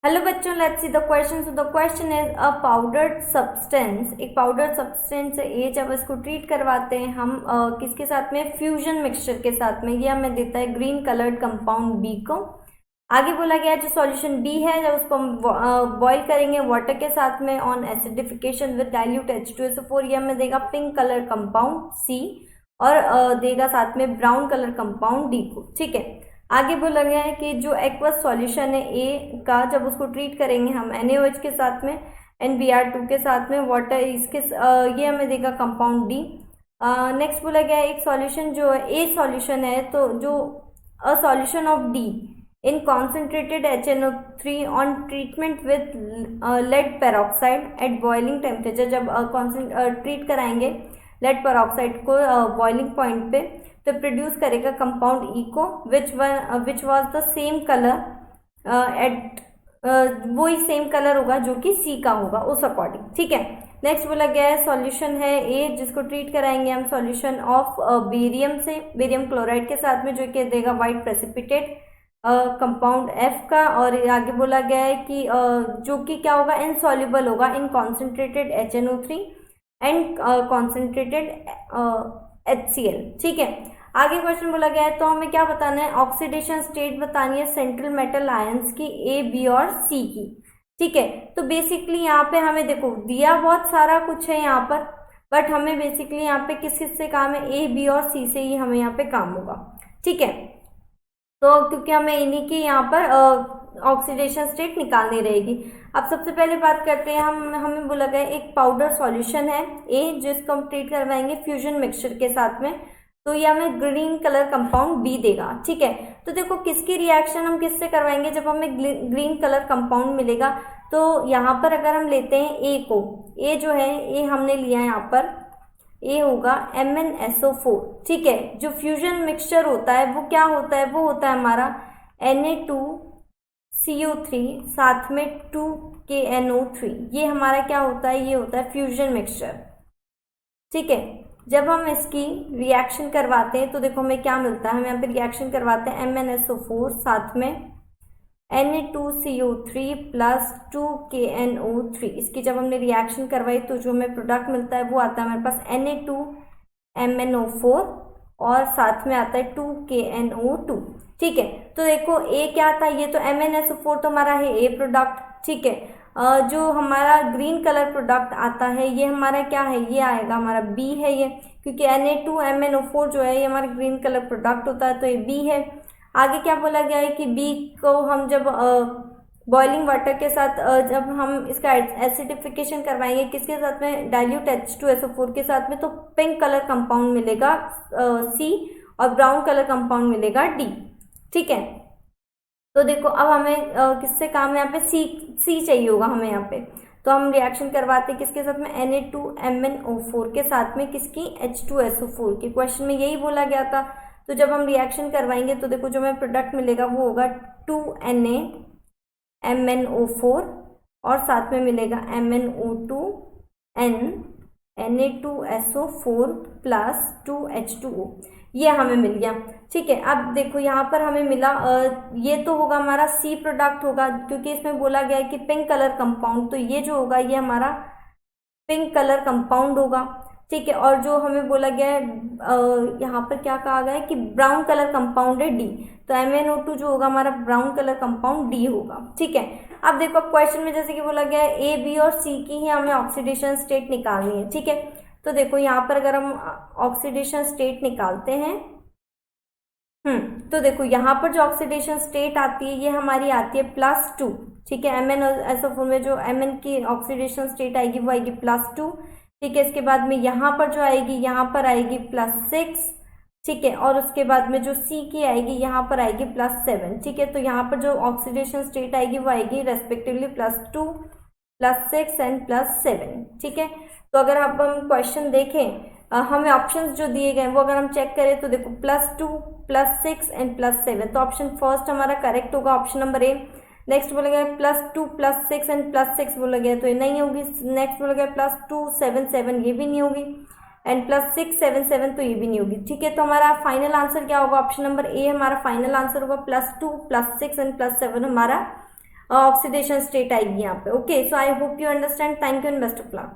Hello बच्चों, let's see the question. So the question is a powdered substance. एक powdered substance है जब इसको ट्रीट करवाते हैं हम किसके साथ में, फ्यूजन मिक्सचर के साथ में, ये हमें देता है ग्रीन कलर्ड कंपाउंड बी को। आगे बोला गया है जो सॉल्यूशन बी है जब उसको हम बॉईल करेंगे वाटर के साथ में on acidification with dilute H2SO4, ये हमें देगा पिंक कलर कंपाउंड सी और देगा साथ में ब्राउन कलर कंपाउंड डी को। ठीक है, आगे बोला गया है कि जो एक्वस सॉल्यूशन है ए का, जब उसको ट्रीट करेंगे हम NaOH के साथ में NBr2 के साथ में वाटर, इसके ये हमें देगा कंपाउंड डी। नेक्स्ट बोला गया है एक सॉल्यूशन जो है ए सॉल्यूशन है, तो जो uh solution of D in concentrated HNO3 on treatment with lead peroxide at boiling temperature, जब ट्रीट कराएंगे लेड पेरोक्साइड को बॉइलिंग पॉइंट पे, तो प्रोड्यूस करेगा कंपाउंड ई को which was the same colour at, वही सेम कलर होगा जो कि सी का होगा उस अकॉर्डिंग। ठीक है, नेक्स्ट बोला गया है सॉल्यूशन है ए जिसको ट्रीट कराएंगे हम सॉल्यूशन ऑफ बेरियम से, बेरियम क्लोराइड के साथ में, जो कि देगा वाइट प्रेसिपिटेट कंपाउंड एफ का। और आगे बोला गया है कि जो कि क्या होगा, इनसॉल्युबल होगा in concentrated HNO3 and concentrated HCl। ठीक है, आगे क्वेश्चन बोला गया है तो हमें क्या बताना है, ऑक्सीडेशन स्टेट बतानी है सेंट्रल मेटल आयंस की ए बी और सी की। ठीक है, तो बेसिकली यहाँ पे हमें देखो दिया बहुत सारा कुछ है यहाँ पर, बट हमें बेसिकली यहाँ पे किस किस से काम है, ए बी और सी से ही हमें यहाँ पे काम होगा। ठीक है, तो क्योंकि हमें इन्हीं की यहाँ पर ऑक्सीडेशन स्टेट निकालनी रहेगी। अब सबसे पहले बात करते हैं हमें बोला गया एक पाउडर सॉल्यूशन है ए जिसको हम ट्रीट करवाएंगे फ्यूजन मिक्सचर के साथ में, तो ये हमें ग्रीन कलर कंपाउंड बी देगा। ठीक है, तो देखो किसकी रिएक्शन हम किससे करवाएंगे, जब हमें ग्रीन कलर कंपाउंड मिलेगा तो यहाँ पर अगर हम लेते हैं ए को, ए जो है ए हमने लिया है यहाँ पर, ए होगा MnSO4। ठीक है, जो फ्यूजन मिक्सचर होता है वो क्या होता है, वो होता है हमारा Na2CO3 साथ में 2KNO3, ये हमारा क्या होता है, ये होता है फ्यूजन मिक्सचर। ठीक है, जब हम इसकी रिएक्शन करवाते हैं तो देखो हमें क्या मिलता है, हम यहाँ पे रिएक्शन करवाते हैं MnSO4 साथ में Na2CO3 प्लस 2KNO3, इसकी जब हमने रिएक्शन करवाई तो जो हमें प्रोडक्ट मिलता है वो आता है हमारे पास Na2MnO4 और साथ में आता है 2KNO2। ठीक है, तो देखो ए क्या था, ये तो MnSO4 तो हमारा है ए प्रोडक्ट। ठीक है, जो हमारा ग्रीन कलर प्रोडक्ट आता है ये हमारा क्या है, ये आएगा हमारा बी है ये, क्योंकि Na2MnO4 जो है ये हमारा ग्रीन कलर प्रोडक्ट होता है तो ये बी है। आगे क्या बोला गया है कि बी को हम जब बॉइलिंग वाटर के साथ जब हम इसका एसिडिफिकेशन करवाएंगे किसके साथ में, डाइल्यूट H2SO4 के साथ में, तो पिंक कलर कंपाउंड मिलेगा सी और ब्राउन कलर कंपाउंड मिलेगा डी। ठीक है, तो देखो अब हमें किससे काम है, यहाँ पे सी चाहिए होगा हमें यहाँ पे, तो हम रिएक्शन करवाते हैं किसके साथ में, Na2MnO4 के साथ में, किसकी, H2SO4 के। क्वेश्चन में यही बोला गया था। तो जब हम रिएक्शन करवाएंगे तो देखो जो हमें प्रोडक्ट मिलेगा वो होगा 2NaMnO4 और साथ में मिलेगा MnO2N Na2SO4 प्लस 2H2O, ये हमें मिल गया। ठीक है, अब देखो यहाँ पर हमें मिला ये तो होगा हमारा सी प्रोडक्ट होगा, क्योंकि इसमें बोला गया है कि पिंक कलर कंपाउंड, तो ये जो होगा ये हमारा पिंक कलर कंपाउंड होगा। ठीक है, और जो हमें बोला गया है यहाँ पर क्या कहा गया है कि ब्राउन कलर कंपाउंड है डी, तो MnO2 जो होगा हमारा ब्राउन कलर कंपाउंड डी होगा। ठीक है, अब देखो अब क्वेश्चन में जैसे कि बोला गया है ए बी और सी की ही हमें ऑक्सीडेशन स्टेट निकालनी है। ठीक है, तो देखो यहाँ पर अगर हम ऑक्सीडेशन स्टेट निकालते हैं, तो देखो यहाँ पर जो ऑक्सीडेशन स्टेट आती है ये हमारी आती है +2। ठीक है, MnSO4 में जो Mn की ऑक्सीडेशन स्टेट आएगी वो आएगी +2। ठीक है, इसके बाद में यहाँ पर जो आएगी यहाँ पर आएगी +6। ठीक है, और उसके बाद में जो सी की आएगी यहाँ पर आएगी +7। ठीक है, तो यहाँ पर जो ऑक्सीडेशन स्टेट आएगी वो आएगी रेस्पेक्टिवली +2, +6 एंड +7। ठीक है, तो अगर अब हम क्वेश्चन देखें हमें ऑप्शंस जो दिए गए वो अगर हम चेक करें तो देखो +2, +6 एंड +7, तो ऑप्शन फर्स्ट हमारा करेक्ट होगा, ऑप्शन नंबर ए। नेक्स्ट बोला गया +2, +6 एंड +6 बोला गया तो ये नहीं होगी। नेक्स्ट बोला गया +2, 7, 7 ये भी नहीं होगी, एंड +6, 7, 7 तो ये भी नहीं होगी। ठीक है, तो हमारा फाइनल आंसर क्या होगा, ऑप्शन नंबर ए हमारा फाइनल आंसर होगा, +2, +6 एंड +7 हमारा ऑक्सीडेशन स्टेट आएगी यहाँ पे। Okay, so I hope you understand. Thank you and best of luck.